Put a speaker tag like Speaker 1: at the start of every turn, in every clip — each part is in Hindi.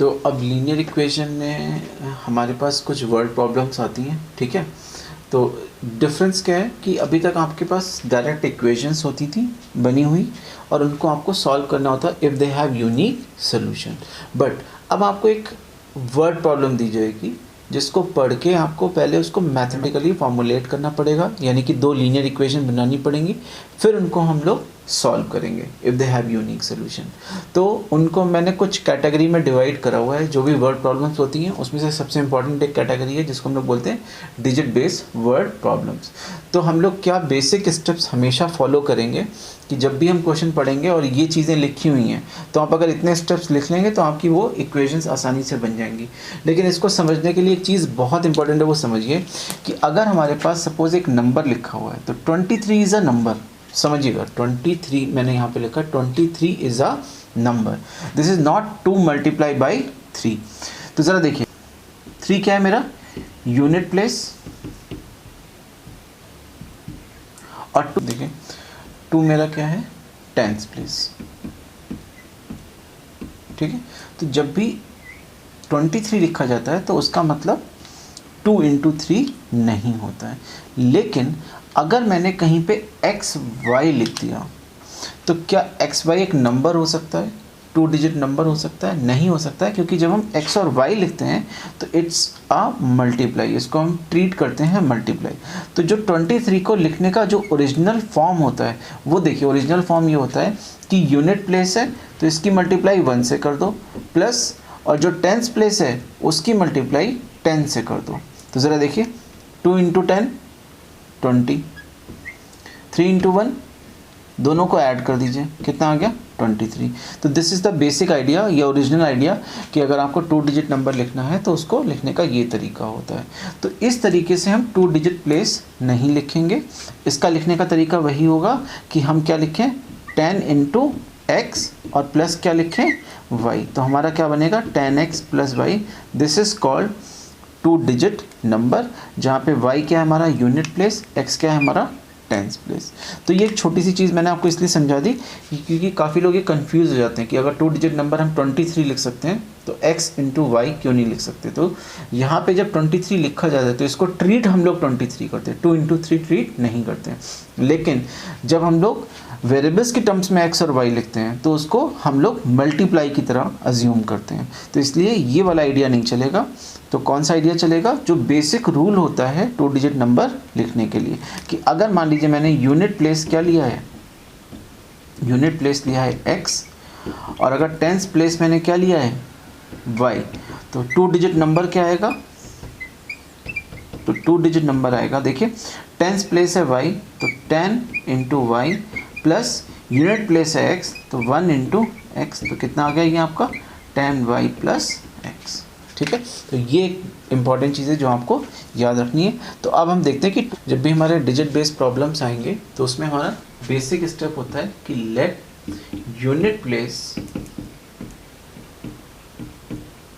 Speaker 1: तो अब लीनियर इक्वेशन में हमारे पास कुछ वर्ड प्रॉब्लम्स आती हैं, ठीक है। तो डिफरेंस क्या है कि अभी तक आपके पास डायरेक्ट इक्वेशंस होती थी बनी हुई और उनको आपको सॉल्व करना होता if they have unique solution. But अब आपको एक वर्ड प्रॉब्लम दी जाएगी जिसको पढ़ के आपको पहले उसको मैथमेटिकली फॉर्मुलेट करना पड़ेगा, यानी कि 2 लीनियर इक्वेशन बनानी पड़ेंगी, फिर उनको हम लोग सॉल्व करेंगे if they have unique solution. तो उनको मैंने कुछ कैटेगरी में डिवाइड करा हुआ है। जो भी वर्ड प्रॉब्लम्स होती हैं उसमें से सबसे इंपॉर्टेंट एक कैटेगरी है जिसको हम लोग बोलते हैं डिजिट बेस्ड वर्ड प्रॉब्लम्स। तो हम लोग क्या बेसिक स्टेप्स हमेशा फॉलो करेंगे कि जब भी हम क्वेश्चन पढ़ेंगे और ये चीज़ें लिखी हुई हैं तो आप अगर इतने स्टेप्स लिख लेंगे तो आपकी वो इक्वेशंस आसानी से बन जाएंगी। लेकिन इसको समझने के लिए एक चीज़ बहुत इंपॉर्टेंट है, वो समझिए कि अगर हमारे पास सपोज एक नंबर लिखा हुआ है तो 23 इज़ अ नंबर। समझिएगा 23 मैंने यहाँ पे लिखा 23 is a number, this is not 2 multiply by 3। तो ज़रा देखिए 3 क्या है मेरा यूनिट प्लेस और 2 देखिए 2 मेरा क्या है टेंस प्लेस, ठीक है। तो जब भी 23 लिखा जाता है तो उसका मतलब 2 इंटू 3 नहीं होता है। लेकिन अगर मैंने कहीं पे एक्स वाई लिख दिया तो क्या एक्स वाई एक नंबर हो सकता है, 2 डिजिट नंबर हो सकता है? नहीं हो सकता है, क्योंकि जब हम एक्स और वाई लिखते हैं तो इट्स अ मल्टीप्लाई, इसको हम ट्रीट करते हैं मल्टीप्लाई। तो जो 23 को लिखने का जो ओरिजिनल फॉर्म होता है वो देखिए, ओरिजिनल फॉर्म ये होता है कि यूनिट प्लेस है तो इसकी मल्टीप्लाई 1 से कर दो, प्लस और जो टेंस प्लेस है उसकी मल्टीप्लाई 10 से कर दो। तो ज़रा देखिए 2 इंटू 10 20, 3 इंटू 1 दोनों को ऐड कर दीजिए, कितना आ गया 23। तो this is the basic idea या ओरिजिनल आइडिया कि अगर आपको 2 डिजिट नंबर लिखना है तो उसको लिखने का ये तरीका होता है। तो इस तरीके से हम 2 डिजिट प्लेस नहीं लिखेंगे। इसका लिखने का तरीका वही होगा कि हम क्या लिखें 10 इंटू एक्स और प्लस क्या लिखें वाई। तो हमारा क्या बनेगा 10x plus y. This is called 2 digit number, जहाँ पे y क्या है हमारा यूनिट प्लेस, x क्या है हमारा टेंस प्लेस। तो ये एक छोटी सी चीज़ मैंने आपको इसलिए समझा दी क्योंकि काफ़ी लोग ये कंफ्यूज हो जाते हैं कि अगर 2 डिजिट नंबर हम 23 लिख सकते हैं तो x इंटू वाई क्यों नहीं लिख सकते। तो यहाँ पे जब 23 लिखा जाता है तो इसको ट्रीट हम लोग 23 करते हैं, 2 इंटू 3 ट्रीट नहीं करते हैं। लेकिन जब हम लोग वेरिएबल्स की टर्म्स में x और y लिखते हैं तो उसको हम लोग मल्टीप्लाई की तरह अज्यूम करते हैं। तो इसलिए ये वाला आइडिया नहीं चलेगा। तो कौन सा आइडिया चलेगा, जो बेसिक रूल होता है 2 डिजिट नंबर लिखने के लिए, कि अगर मान लीजिए मैंने यूनिट प्लेस क्या लिया है, यूनिट प्लेस लिया है x और अगर टेंस प्लेस मैंने क्या लिया है y, तो 2 डिजिट नंबर क्या आएगा, तो 2 डिजिट नंबर आएगा। देखिए टेंस प्लेस है y तो 10 into y plus unit place है x तो 1 इंटू एक्स। तो कितना आ गया ये आपका 10y प्लस एक्स, ठीक है। तो ये एक इम्पॉर्टेंट चीज़ है जो आपको याद रखनी है। तो अब हम देखते हैं कि जब भी हमारे डिजिट बेस्ड प्रॉब्लम्स आएंगे तो उसमें हमारा बेसिक स्टेप होता है कि let unit place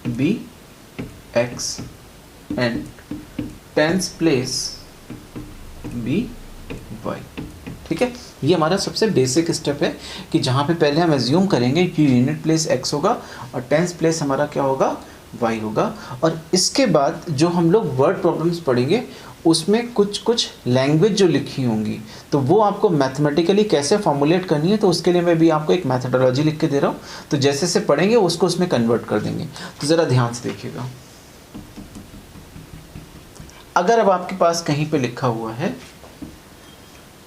Speaker 1: be x and tens place be y, ठीक है। ये हमारा सबसे बेसिक स्टेप है कि जहाँ पे पहले हम एज्यूम करेंगे कि यूनिट प्लेस x होगा और टेंस प्लेस हमारा क्या होगा y होगा। और इसके बाद जो हम लोग वर्ड प्रॉब्लम्स पढ़ेंगे उसमें कुछ लैंग्वेज जो लिखी होंगी तो वो आपको मैथमेटिकली कैसे फॉर्मुलेट करनी है, तो उसके लिए मैं भी आपको एक मैथडोलॉजी लिख के दे रहा हूँ। तो जैसे जैसे पढ़ेंगे उसको उसमें कन्वर्ट कर देंगे। तो ज़रा ध्यान से देखिएगा, अगर अब आपके पास कहीं पे लिखा हुआ है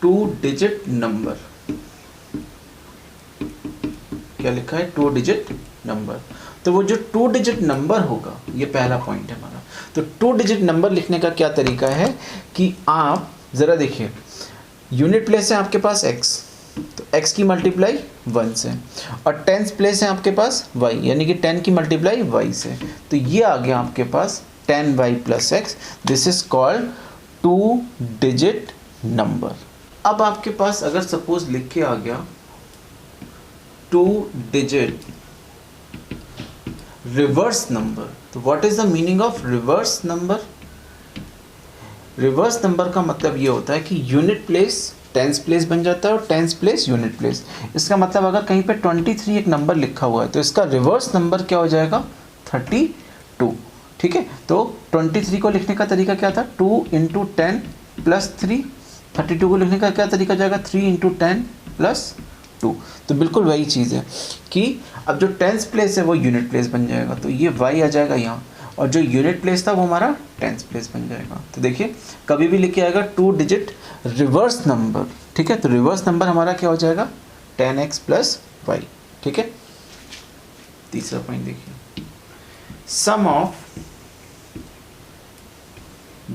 Speaker 1: 2 डिजिट नंबर, क्या लिखा है 2 डिजिट नंबर, तो वो जो 2 डिजिट नंबर होगा, ये पहला पॉइंट है हमारा। तो 2 डिजिट नंबर लिखने का क्या तरीका है कि आप ज़रा देखिए यूनिट प्लेस है आपके पास x, तो x की मल्टीप्लाई 1 से, और टेंस प्लेस है आपके पास y, यानी कि 10 की मल्टीप्लाई y से। तो ये आ गया आपके पास 10y plus x. This is called 2 digit number. अब आपके पास अगर सपोज लिख के आ गया 2 डिजिट रिवर्स नंबर, तो what is the meaning of reverse number? Reverse number का मतलब ये होता है कि यूनिट प्लेस टेंस प्लेस बन जाता है और टेंस प्लेस यूनिट प्लेस। इसका मतलब अगर कहीं पे 23 एक नंबर लिखा हुआ है तो इसका रिवर्स नंबर क्या हो जाएगा 32। ठीक है, तो 23 को लिखने का तरीका क्या था, 2 इंटू 10 प्लस 3। 32 को लिखने का क्या तरीका जाएगा, 3 इंटू 10 प्लस 2। तो बिल्कुल वही चीज़ है कि अब जो टेंस प्लेस है वो यूनिट प्लेस बन जाएगा, तो ये y आ जाएगा यहाँ, और जो यूनिट प्लेस था वो हमारा टेंस प्लेस बन जाएगा। तो देखिए कभी भी लिख के आएगा 2 डिजिट रिवर्स नंबर। ठीक है, तो रिवर्स नंबर हमारा क्या हो जाएगा, 10x प्लस वाई। ठीक है, तीसरा पॉइंट देखिए, सम ऑफ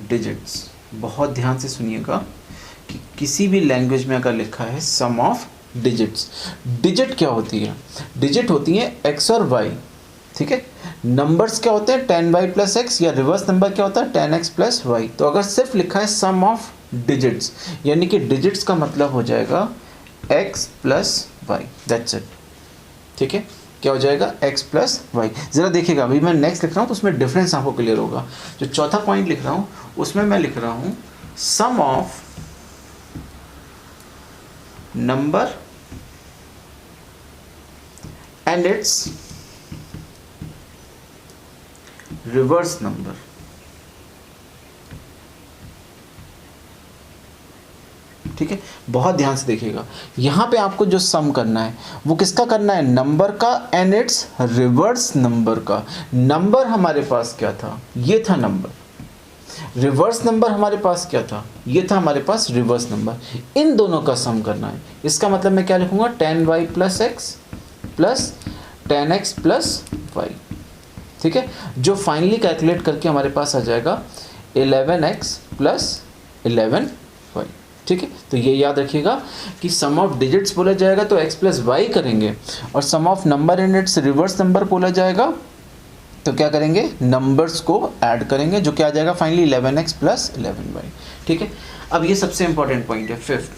Speaker 1: डिजिट्स। बहुत ध्यान से सुनिएगा कि किसी भी लैंग्वेज में अगर लिखा है सम ऑफ डिजिट्स, डिजिट क्या होती है, डिजिट होती है x और y। ठीक है, नंबर्स क्या होते हैं 10y प्लस एक्स, या रिवर्स नंबर क्या होता है 10x प्लस वाई। तो अगर सिर्फ लिखा है सम ऑफ डिजिट्स, यानी कि डिजिट्स का मतलब हो जाएगा x plus y, that's it. ठीक है, क्या हो जाएगा x प्लस वाई। ज़रा देखिएगा, अभी मैं नेक्स्ट लिख रहा हूँ तो उसमें डिफरेंस आपको क्लियर होगा। जो चौथा पॉइंट लिख रहा हूँ उसमें मैं लिख रहा हूँ sum of number and its reverse number. ठीक है, बहुत ध्यान से देखिएगा, यहाँ पे आपको जो सम करना है वो किसका करना है, नंबर का एंड इट्स रिवर्स नंबर का। नंबर हमारे पास क्या था, ये था नंबर, रिवर्स नंबर हमारे पास क्या था, ये था हमारे पास रिवर्स नंबर। इन दोनों का सम करना है। इसका मतलब मैं क्या लिखूंगा, 10y plus x plus 10x plus y. ठीक है, जो फाइनली कैलकुलेट करके हमारे पास आ जाएगा 11x प्लस 11y। ठीक है, तो ये याद रखिएगा कि सम ऑफ डिजिट्स बोला जाएगा तो x प्लस वाई करेंगे, और sum of number and its reverse number बोला जाएगा तो क्या करेंगे, नंबर्स को ऐड करेंगे, जो क्या आ जाएगा फाइनली 11x प्लस 11y। ठीक है, अब ये सबसे इंपॉर्टेंट पॉइंट है, फिफ्थ,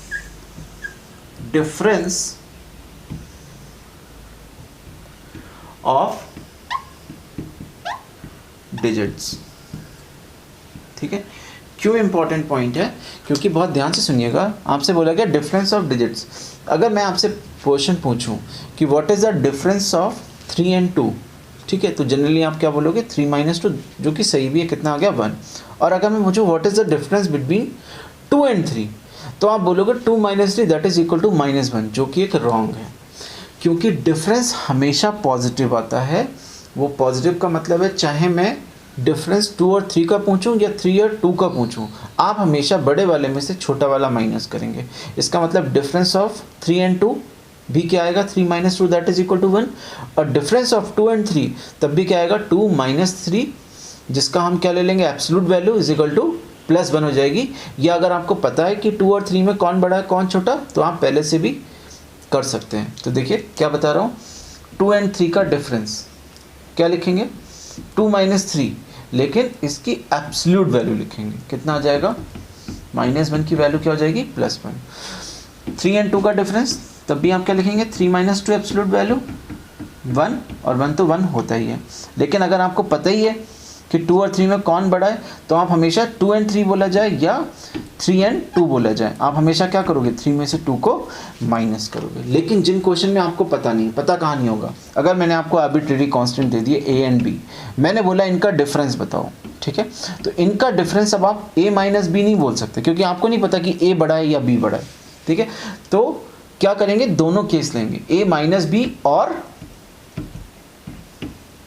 Speaker 1: डिफरेंस ऑफ डिजिट्स। ठीक है, क्यों इंपॉर्टेंट पॉइंट है, क्योंकि बहुत ध्यान से सुनिएगा, आपसे बोला गया डिफरेंस ऑफ डिजिट्स। अगर मैं आपसे क्वेश्चन पूछूं कि what is the difference of 3 and 2, ठीक है, तो जनरली आप क्या बोलोगे 3 माइनस 2, जो कि सही भी है, कितना आ गया 1। और अगर मैं पूछूं what is the difference between 2 and 3, तो आप बोलोगे 2 minus 3 that is equal to -1, जो कि एक रॉन्ग है, क्योंकि डिफरेंस हमेशा पॉजिटिव आता है। वो पॉजिटिव का मतलब है चाहे मैं डिफरेंस 2 और 3 का पूछूं या 3 और 2 का पूछूं, आप हमेशा बड़े वाले में से छोटा वाला माइनस करेंगे। इसका मतलब डिफरेंस ऑफ 3 एंड 2 भी क्या आएगा, 3 minus 2 that is equal to 1, और डिफरेंस ऑफ 2 एंड 3 तब भी क्या आएगा 2 माइनस 3, जिसका हम क्या ले लेंगे absolute value is equal to +1 हो जाएगी। या अगर आपको पता है कि 2 और 3 में कौन बड़ा है कौन छोटा, तो आप पहले से भी कर सकते हैं। तो देखिए क्या बता रहा हूँ, 2 एंड 3 का डिफरेंस क्या लिखेंगे, 2 माइनस 3, लेकिन इसकी एब्सोल्यूट वैल्यू लिखेंगे, कितना आ जाएगा -1 की वैल्यू क्या हो जाएगी +1। 3 एंड 2 का डिफरेंस, तब भी आप क्या लिखेंगे 3 माइनस 2 एब्सोल्यूट वैल्यू 1, और 1 तो 1 होता ही है। लेकिन अगर आपको पता ही है कि 2 और 3 में कौन बड़ा है, तो आप हमेशा 2 एंड 3 बोला जाए या 3 एंड 2 बोला जाए, आप हमेशा क्या करोगे 3 में से 2 को माइनस करोगे। लेकिन जिन क्वेश्चन में आपको पता नहीं, पता कहाँ नहीं होगा, अगर मैंने आपको आर्बिट्रेरी कांस्टेंट दे दिए a एंड b, मैंने बोला इनका डिफरेंस बताओ, ठीक है, तो इनका डिफरेंस अब आप a माइनस बी नहीं बोल सकते, क्योंकि आपको नहीं पता कि a बड़ा है या b बड़ा है। ठीक है, तो क्या करेंगे, दोनों केस लेंगे, a माइनस बी, और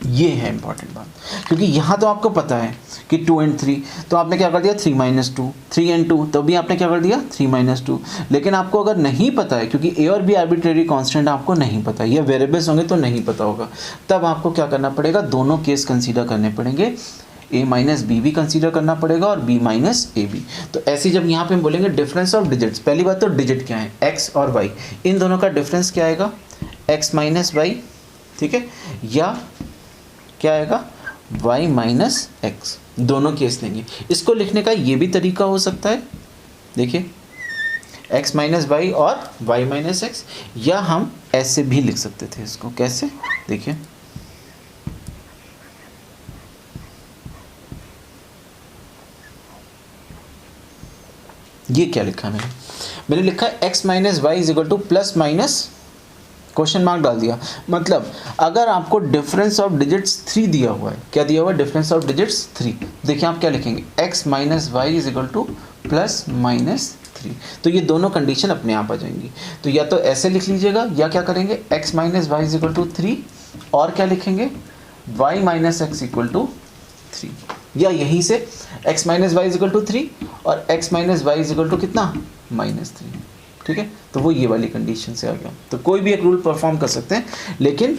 Speaker 1: ये है इंपॉर्टेंट बात, क्योंकि यहाँ तो आपको पता है कि 2 एंड 3, तो आपने क्या कर दिया 3 माइनस 2, 3 एंड 2, तो भी आपने क्या कर दिया 3 माइनस 2। लेकिन आपको अगर नहीं पता है, क्योंकि a और b आर्बिट्रेरी कांस्टेंट आपको नहीं पता, ये वेरिएबल्स होंगे तो नहीं पता होगा, तब आपको क्या करना पड़ेगा, दोनों केस कंसीडर करने पड़ेंगे, a माइनस बी भी कंसीडर करना पड़ेगा और b माइनस ए बी। तो ऐसे जब यहाँ पे हम बोलेंगे डिफरेंस ऑफ डिजिट्स, पहली बात तो डिजिट क्या है, x और y, इन दोनों का डिफरेंस क्या आएगा x माइनस वाई, ठीक है, या क्या आएगा y माइनस एक्स, दोनों केस लेंगे। इसको लिखने का ये भी तरीका हो सकता है, देखिए x माइनस वाई और y माइनस एक्स, या हम ऐसे भी लिख सकते थे इसको, कैसे, देखिए ये क्या लिखा है मैंने लिखा है x minus y is equal to plus minus question mark डाल दिया। मतलब अगर आपको डिफरेंस ऑफ डिजिट्स 3 दिया हुआ है, क्या दिया हुआ है, डिफरेंस ऑफ डिजिट्स 3, देखिए आप क्या लिखेंगे, x minus y is equal to plus minus 3, तो ये दोनों कंडीशन अपने आप आ जाएंगी। तो या तो ऐसे लिख लीजिएगा या क्या करेंगे, x minus y is equal to 3 और क्या लिखेंगे, y minus x equal to 3, या यहीं से x minus y is equal to 3 और x minus y is equal to कितना, माइनस 3। ठीक है, तो वो ये वाली कंडीशन से आ गया। तो कोई भी एक रूल परफॉर्म कर सकते हैं, लेकिन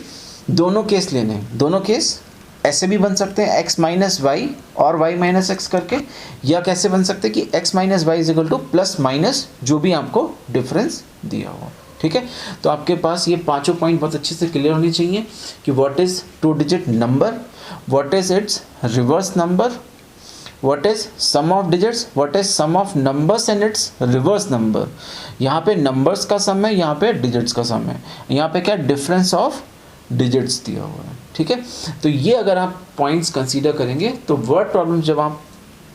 Speaker 1: दोनों केस लेने हैं। दोनों केस ऐसे भी बन सकते हैं x माइनस वाई और y माइनस एक्स करके, या कैसे बन सकते हैं कि x minus y is equal to plus minus जो भी आपको डिफरेंस दिया हुआ। ठीक है, तो आपके पास ये पांचों पॉइंट बहुत अच्छे से क्लियर होनी चाहिए कि what is 2 digit number, what is it's reverse number, what is sum of digits, what is sum of numbers and its reverse number। यहाँ पे numbers का सम है, यहाँ पे digits का सम है, यहाँ पे क्या difference of digits दिया हुआ है। ठीक है, तो ये अगर आप points consider करेंगे तो word problem जब आप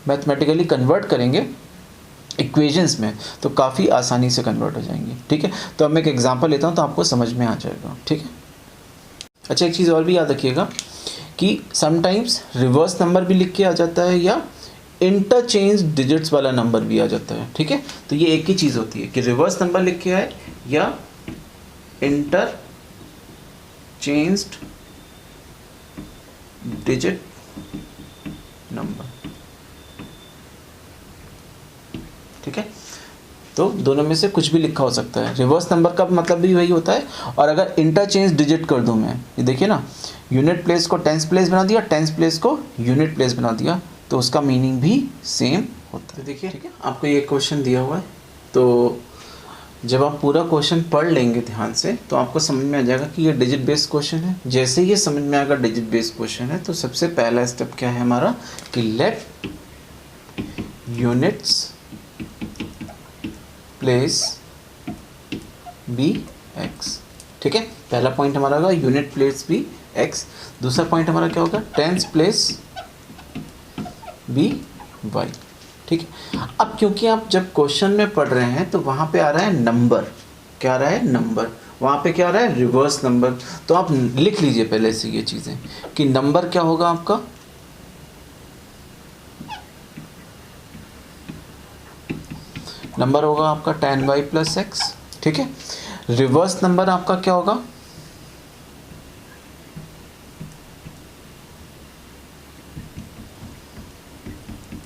Speaker 1: mathematically convert करेंगे इक्वेशंस में तो काफ़ी आसानी से कन्वर्ट हो जाएंगे। ठीक है, तो अब मैं एक एग्जांपल लेता हूँ तो आपको समझ में आ जाएगा। ठीक है, अच्छा एक चीज़ और भी याद रखिएगा कि समटाइम्स रिवर्स नंबर भी लिख के आ जाता है या इंटरचेंज डिजिट्स वाला नंबर भी आ जाता है। ठीक है, तो ये एक ही चीज़ होती है कि रिवर्स नंबर लिख के आए या इंटरचेंज्ड डिजिट नंबर। ठीक है, तो दोनों में से कुछ भी लिखा हो सकता है। रिवर्स नंबर का मतलब भी वही होता है, और अगर इंटरचेंज डिजिट कर दूं मैं, ये देखिए ना, यूनिट प्लेस को टेंस प्लेस बना दिया, टेंस प्लेस को यूनिट प्लेस बना दिया, तो उसका मीनिंग भी सेम होता है। देखिए, ठीक है, आपको ये क्वेश्चन दिया हुआ है, तो जब आप पूरा क्वेश्चन पढ़ लेंगे ध्यान से तो आपको समझ में आ जाएगा कि ये डिजिट बेस्ड क्वेश्चन है। जैसे ये समझ में आएगा डिजिट बेस्ड क्वेश्चन है, तो सबसे पहला स्टेप क्या है हमारा कि let units place be x. ठीक है, पहला पॉइंट हमारा होगा यूनिट प्लेस बी एक्स। दूसरा पॉइंट हमारा क्या होगा, टेंस प्लेस बी वाई। ठीक है, अब क्योंकि आप जब क्वेश्चन में पढ़ रहे हैं तो वहां पे आ रहा है नंबर, क्या आ रहा है, नंबर, वहां पे क्या आ रहा है, रिवर्स नंबर। तो आप लिख लीजिए पहले से ये चीजें कि नंबर क्या होगा आपका, नंबर होगा आपका tan y प्लस एक्स। ठीक है, रिवर्स नंबर आपका क्या होगा,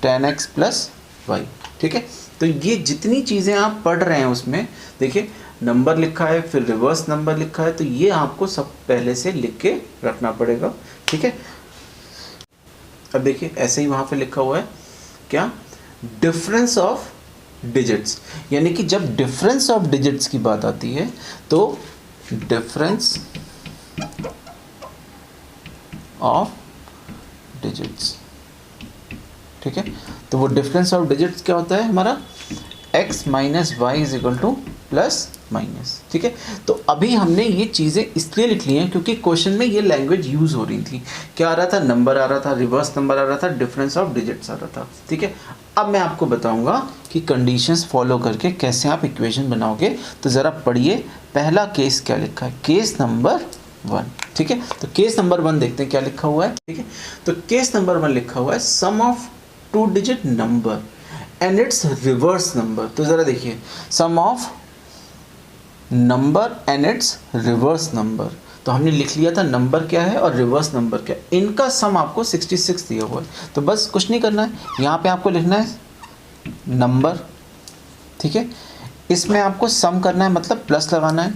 Speaker 1: tan x प्लस वाई। ठीक है, तो ये जितनी चीज़ें आप पढ़ रहे हैं उसमें देखिए नंबर लिखा है, फिर रिवर्स नंबर लिखा है, तो ये आपको सब पहले से लिख के रखना पड़ेगा। ठीक है, अब देखिए ऐसे ही वहाँ पे लिखा हुआ है क्या, डिफरेंस ऑफ डिजिट्स, यानी कि जब डिफरेंस ऑफ डिजिट्स की बात आती है तो डिफरेंस ऑफ डिजिट्स। ठीक है, तो वो डिफरेंस ऑफ डिजिट्स क्या होता है हमारा, x minus y is equal to plus minus. ठीक है, तो अभी हमने ये चीज़ें इसलिए लिख ली हैं क्योंकि क्वेश्चन में ये लैंग्वेज यूज़ हो रही थी। क्या आ रहा था, नंबर आ रहा था, रिवर्स नंबर आ रहा था, डिफरेंस ऑफ डिजिट्स आ रहा था। ठीक है, अब मैं आपको बताऊंगा कि कंडीशंस फॉलो करके कैसे आप इक्वेशन बनाओगे। तो ज़रा पढ़िए, पहला केस क्या लिखा है, केस नंबर 1। ठीक है, तो केस नंबर 1 देखते हैं क्या लिखा हुआ है। ठीक है, तो केस नंबर 1 लिखा हुआ है sum of 2 digit number and its reverse number. तो ज़रा देखिए, sum of number and its reverse number, तो हमने लिख लिया था नंबर क्या है और रिवर्स नंबर क्या है, इनका सम आपको 66 दिया हुआ है। तो बस कुछ नहीं करना है, यहाँ पे आपको लिखना है नंबर। ठीक है, इसमें आपको सम करना है, मतलब प्लस लगाना है।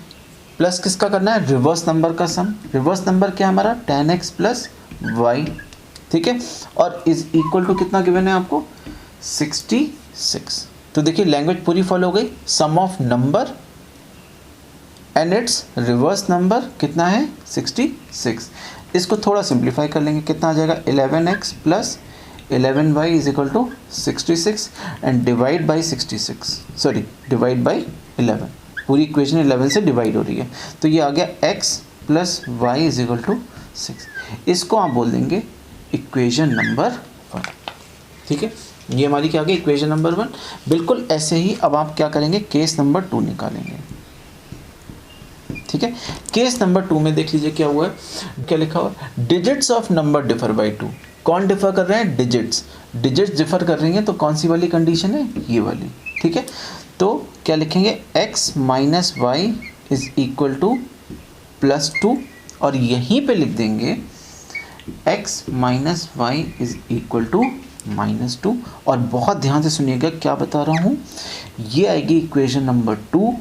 Speaker 1: प्लस किसका करना है, रिवर्स नंबर का सम। रिवर्स नंबर क्या है हमारा, tan x प्लस वाई। ठीक है, और इज इक्वल टू कितना गिवन है आपको, 66। तो देखिए लैंग्वेज पूरी फॉलो हो गई, sum of number and its reverse number कितना है, 66। इसको थोड़ा सिंप्लीफाई कर लेंगे, कितना आ जाएगा, 11x plus 11y is equal to 66 and divide by 66, sorry divide by 11। पूरी इक्वेशन 11 से डिवाइड हो रही है, तो ये आ गया x plus y is equal to 6। इसको आप बोल देंगे इक्वेशन नंबर 1। ठीक है, ये हमारी क्या आ गई, इक्वेशन नंबर 1। बिल्कुल ऐसे ही अब आप क्या करेंगे, केस नंबर 2 निकालेंगे। ठीक है। केस नंबर 2 में देख लीजिए क्या हुआ है, क्या लिखा हुआ है, digits of number differ by 2। कौन डिफर कर रहे हैं, डिजिट्स डिफर कर रही हैं, तो कौन सी वाली कंडीशन है, ये वाली, ठीक है। तो क्या लिखेंगे, x minus y is equal to +2, और यहीं पे लिख देंगे x minus y is equal to -2। और बहुत ध्यान से सुनिएगा क्या बता रहा हूँ, ये आएगी इक्वेशन नंबर 2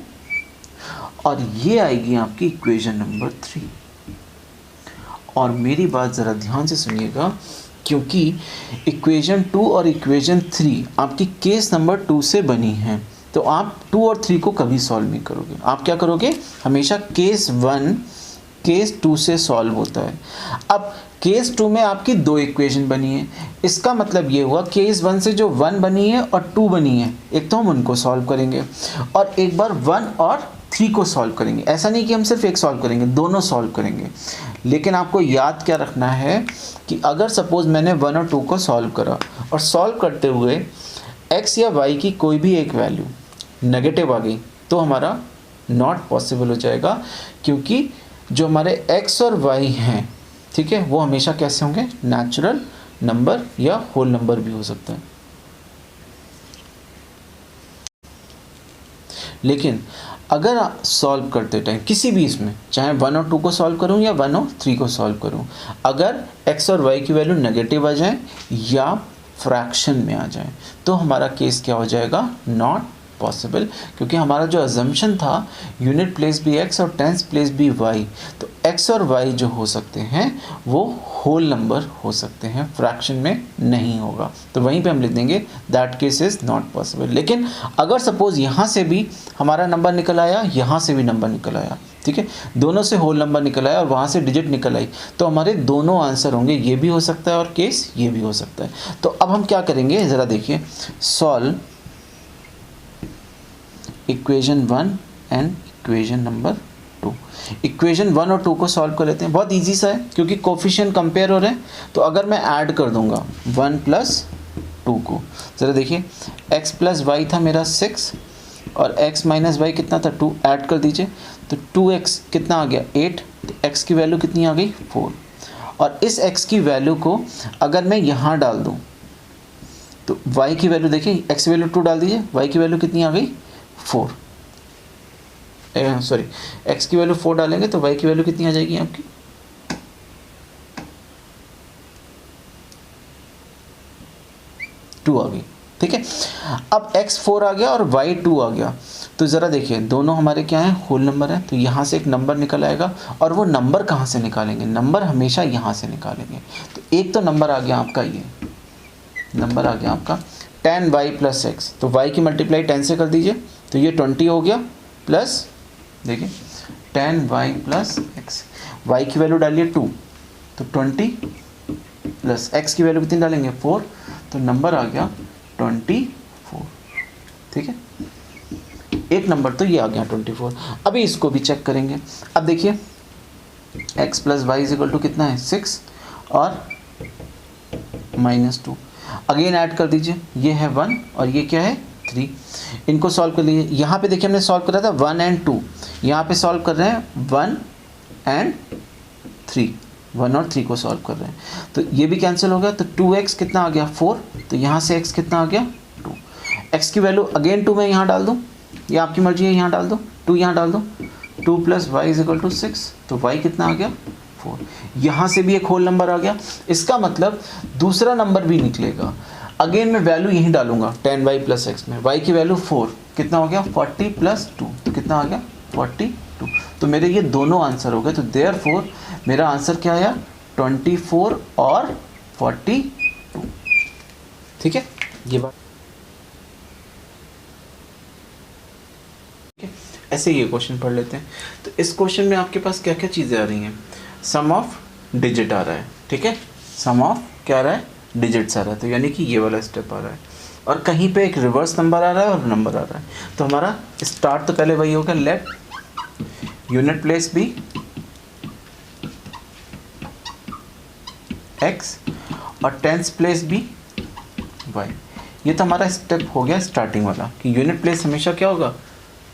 Speaker 1: और ये आएगी आपकी इक्वेशन नंबर 3। और मेरी बात ज़रा ध्यान से सुनिएगा, क्योंकि इक्वेशन 2 और इक्वेशन 3 आपकी केस नंबर 2 से बनी है, तो आप 2 और 3 को कभी सॉल्व नहीं करोगे। आप क्या करोगे, हमेशा केस 1 केस 2 से सॉल्व होता है। अब केस 2 में आपकी 2 इक्वेशन बनी है, इसका मतलब ये हुआ केस 1 से जो 1 बनी है और 2 बनी है, एक तो हम उनको सॉल्व करेंगे और एक बार 1 और 3 को सॉल्व करेंगे। ऐसा नहीं कि हम सिर्फ एक सॉल्व करेंगे, दोनों सॉल्व करेंगे। लेकिन आपको याद क्या रखना है कि अगर सपोज़ मैंने 1 और 2 को सॉल्व करा और सॉल्व करते हुए x या y की कोई भी एक वैल्यू नेगेटिव आ गई, तो हमारा नॉट पॉसिबल हो जाएगा, क्योंकि जो हमारे x और y हैं, ठीक है, वो हमेशा कैसे होंगे, नेचुरल नंबर या होल नंबर भी हो सकता है। लेकिन अगर आप सॉल्व करते टाइम किसी भी इसमें, चाहे 1 और 2 को सॉल्व करूं या 1 और 3 को सॉल्व करूं, अगर x और y की वैल्यू नेगेटिव आ जाए या फ्रैक्शन में आ जाए, तो हमारा केस क्या हो जाएगा, नॉट पॉसिबल, क्योंकि हमारा जो अजम्पशन था यूनिट प्लेस भी x और टेंस प्लेस भी y, तो x और y जो हो सकते हैं वो होल नंबर हो सकते हैं, फ्रैक्शन में नहीं होगा। तो वहीं पे हम लिख देंगे that case is not possible. लेकिन अगर सपोज़ यहाँ से भी हमारा नंबर निकल आया, यहाँ से भी नंबर निकल आया, ठीक है, दोनों से होल नंबर निकल आया और वहाँ से डिजिट निकल आई, तो हमारे दोनों आंसर होंगे, ये भी हो सकता है और केस ये भी हो सकता है। तो अब हम क्या करेंगे, ज़रा देखिए, solve equation 1 and equation number 2। Equation 1 और 2 को सॉल्व कर लेते हैं, बहुत इजी सा है, क्योंकि कोफिशिएंट कंपेयर हो रहे हैं। तो अगर मैं ऐड कर दूंगा 1 + 2 को, ज़रा देखिए, x + y था मेरा 6 और x - y कितना था 2, ऐड कर दीजिए, तो 2x कितना आ गया 8, तो x की वैल्यू कितनी आ गई 4। और इस x की वैल्यू को अगर मैं यहाँ डाल दूँ तो y की वैल्यू देखिए, x की वैल्यू 2 डाल दीजिए, y की वैल्यू कितनी आ गई 4, सॉरी x की वैल्यू 4 डालेंगे तो y की वैल्यू कितनी आ जाएगी आपकी 2 आ गई, ठीक है। अब x 4 आ गया और y 2 आ गया, तो ज़रा देखिए दोनों हमारे क्या हैं, होल नंबर है, तो यहाँ से एक नंबर निकल आएगा। और वो नंबर कहाँ से निकालेंगे, नंबर हमेशा यहाँ से निकालेंगे। तो एक तो नंबर आ गया आपका, ये नंबर आ गया आपका 10y + x, तो y की मल्टीप्लाई 10 से कर दीजिए, तो ये 20 हो गया, प्लस देखिए 10y + x, y की वैल्यू डालिए 2, तो 20 प्लस x की वैल्यू कितनी डालेंगे 4, तो नंबर आ गया 24, ठीक है। एक नंबर तो ये आ गया 24। अभी इसको भी चेक करेंगे। अब देखिए x + y = कितना है 6 और -2, अगेन ऐड कर दीजिए, ये है 1 और ये क्या है 3, इनको सॉल्व कर लीजिए। यहाँ पे देखिए हमने सॉल्व करा था 1 और 2, यहाँ पे सॉल्व कर रहे हैं 1 और 3, 1 और 3 को सॉल्व कर रहे हैं, तो ये भी कैंसिल हो गया। तो 2x कितना आ गया 4, तो यहाँ से x कितना आ गया 2, x की वैल्यू अगेन 2 मैं यहाँ डाल दूँ, ये आपकी मर्जी है, यहाँ डाल दो 2, यहाँ डाल दो, 2 + y = 6, तो y कितना आ गया 4, यहाँ से भी एक होल नंबर आ गया। इसका मतलब दूसरा नंबर भी निकलेगा। अगेन मैं वैल्यू यहीं डालूंगा 10y + x में, y की वैल्यू 4, कितना हो गया 40 + 2, तो कितना आ गया 42, तो मेरे ये दोनों आंसर हो गए। तो देयरफॉर मेरा आंसर क्या आया 24 और 42, ठीक है। ये बात ऐसे ये क्वेश्चन पढ़ लेते हैं। तो इस क्वेश्चन में आपके पास क्या क्या चीज़ें आ रही हैं, सम ऑफ डिजिट आ रहा है, ठीक है, सम ऑफ क्या आ रहा है, डिजिट्स आ रहा है, तो यानी कि ये वाला स्टेप आ रहा है, और कहीं पे एक रिवर्स नंबर आ रहा है और नंबर आ रहा है। तो हमारा स्टार्ट तो पहले वही होगा, let unit place be x और टेंस प्लेस बी y। ये तो हमारा स्टेप हो गया स्टार्टिंग वाला, कि यूनिट प्लेस हमेशा क्या होगा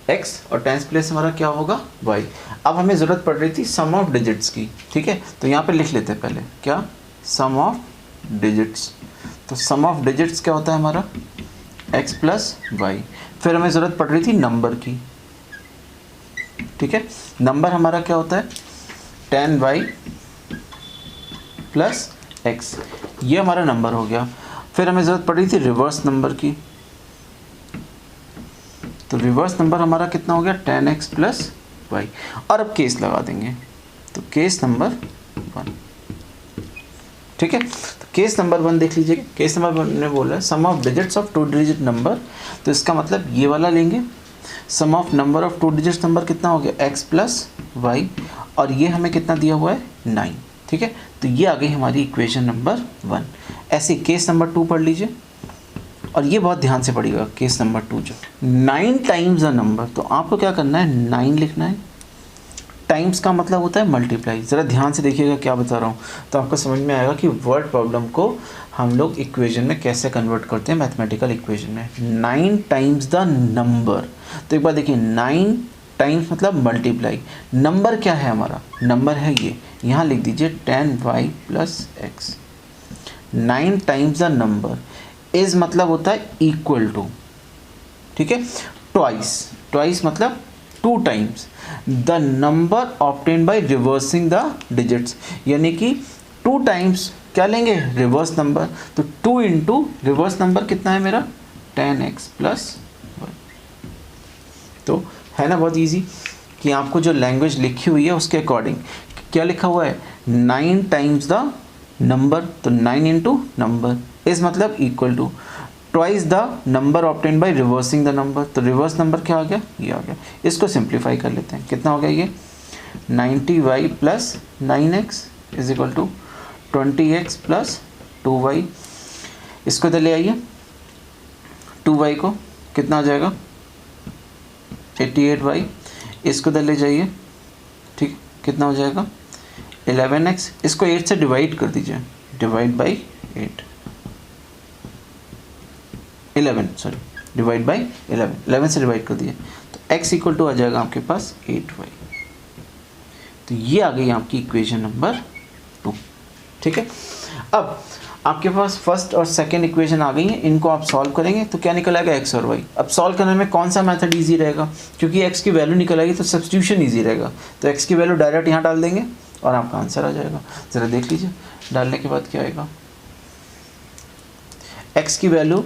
Speaker 1: x और टेंस प्लेस हमारा क्या होगा y। अब हमें ज़रूरत पड़ रही थी सम ऑफ डिजिट्स की, ठीक है, तो यहाँ पे लिख लेते हैं पहले क्या, सम ऑफ डिजिट्स। तो सम ऑफ डिजिट्स क्या होता है हमारा x प्लस वाई। फिर हमें ज़रूरत पड़ रही थी नंबर की, ठीक है, नंबर हमारा क्या होता है 10y प्लस x, ये हमारा नंबर हो गया। फिर हमें ज़रूरत पड़ रही थी रिवर्स नंबर की, तो रिवर्स नंबर हमारा कितना हो गया 10x प्लस वाई। और अब केस लगा देंगे, तो केस नंबर 1, ठीक है। तो केस नंबर 1 देख लीजिए, केस नंबर 1 ने बोला है sum of digits of 2 digit number, तो इसका मतलब ये वाला लेंगे, sum of number of 2 digit number कितना हो गया x प्लस वाई, और ये हमें कितना दिया हुआ है 9, ठीक है। तो ये आ गई हमारी इक्वेशन नंबर 1। ऐसे केस नंबर 2 पढ़ लीजिए, और ये बहुत ध्यान से पढ़िएगा केस नंबर 2 जो 9 टाइम्स अ नंबर, तो आपको क्या करना है 9 लिखना है, टाइम्स का मतलब होता है मल्टीप्लाई। ज़रा ध्यान से देखिएगा क्या बता रहा हूँ, तो आपको समझ में आएगा कि वर्ड प्रॉब्लम को हम लोग इक्वेशन में कैसे कन्वर्ट करते हैं मैथमेटिकल इक्वेशन में। 9 टाइम्स द नंबर, तो एक बार देखिए 9 टाइम्स मतलब मल्टीप्लाई, नंबर क्या है हमारा, नंबर है ये, यहाँ लिख दीजिए 10y plus x. 9 times the number is मतलब होता है इक्वल टू, ठीक है, ट्वाइस, ट्वाइस मतलब 2 times the number obtain by reversing the digits, यानी कि 2 टाइम्स क्या लेंगे रिवर्स नंबर, तो 2 इंटू रिवर्स नंबर कितना है मेरा 10x प्लस 1। तो है ना बहुत इजी कि आपको जो लैंग्वेज लिखी हुई है उसके अकॉर्डिंग क्या लिखा हुआ है 9 टाइम्स द नंबर, तो 9 इंटू नंबर इज मतलब equal to twice the number obtain by reversing the number, तो रिवर्स नंबर क्या आ गया ये आ गया। इसको सिंप्लीफाई कर लेते हैं, कितना हो गया ये 90y plus 9x is equal to 20x plus 2y। इसको इधर ले आइए, 2y को कितना आ जाएगा 88y, इसको इधर ले जाइए, ठीक, कितना हो जाएगा 11x, इसको 8 से डिवाइड कर दीजिए, divide by 8, 11 sorry divide by 11 से डिवाइड कर दिए, तो x इक्वल टू आ जाएगा आपके पास 8y। तो ये आ गई आपकी इक्वेशन नंबर 2, ठीक है। अब आपके पास फर्स्ट और सेकंड इक्वेशन आ गई हैं, इनको आप सॉल्व करेंगे तो क्या निकल आएगा x और y। अब सॉल्व करने में कौन सा मेथड इजी रहेगा, क्योंकि x की वैल्यू निकल आएगी तो सब्स्टिट्यूशन इजी रहेगा, तो x की वैल्यू डायरेक्ट यहाँ डाल देंगे और आपका आंसर आ जाएगा। ज़रा देख लीजिए डालने के बाद क्या आएगा, x की वैल्यू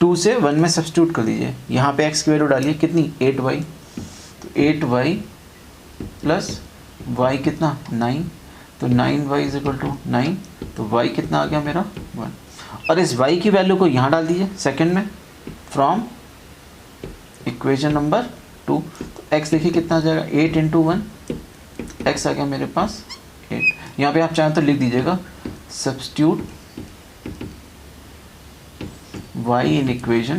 Speaker 1: 2 से 1 में सब्स्टिट्यूट कर दीजिए, यहाँ पे x की वैल्यू डालिए कितनी 8y, तो 8y प्लस y कितना 9, तो 9y इज इक्वल टू 9, तो y कितना आ गया मेरा 1, और इस y की वैल्यू को यहाँ डाल दीजिए सेकंड में फ्रॉम इक्वेशन नंबर 2, तो x देखिए कितना आ जाएगा 8 इंटू 1, x आ गया मेरे पास 8। यहाँ पे आप चाहें तो लिख दीजिएगा substitute y in equation,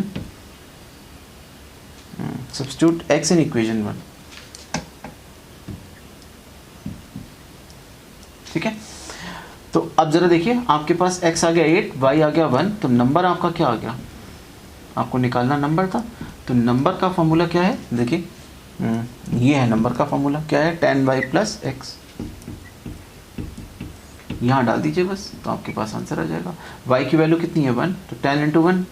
Speaker 1: substitute x in equation 1, ठीक है। तो अब जरा देखिए आपके पास x आ गया 8, y आ गया 1, तो नंबर आपका क्या आ गया, आपको निकालना नंबर था, तो नंबर का फॉर्मूला क्या है देखिए, ये है नंबर का फॉर्मूला, क्या है 10y प्लस एक्स, यहाँ डाल दीजिए बस, तो आपके पास आंसर आ जाएगा। y की वैल्यू कितनी है 1, तो 10 इंटू 1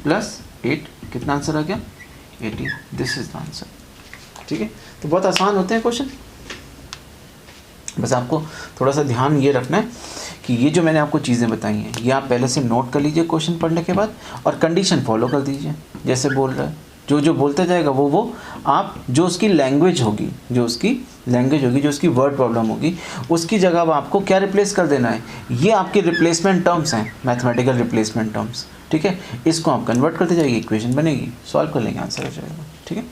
Speaker 1: प्लस 8, कितना आंसर आ गया 18, दिस इज द आंसर, ठीक है। तो बहुत आसान होते हैं क्वेश्चन, बस आपको थोड़ा सा ध्यान ये रखना है कि ये जो मैंने आपको चीज़ें बताई हैं ये आप पहले से नोट कर लीजिए क्वेश्चन पढ़ने के बाद, और कंडीशन फॉलो कर दीजिए जैसे बोल रहा है, जो जो बोलते जाएगा वो आप जो उसकी लैंग्वेज होगी, जो उसकी वर्ड प्रॉब्लम होगी, उसकी जगह अब आपको क्या रिप्लेस कर देना है, ये आपके रिप्लेसमेंट टर्म्स हैं, मैथमेटिकल रिप्लेसमेंट टर्म्स, ठीक है। इसको आप कन्वर्ट करते जाइए, इक्वेशन बनेगी, सॉल्व कर लेंगे, आंसर आ जाएगा, ठीक है।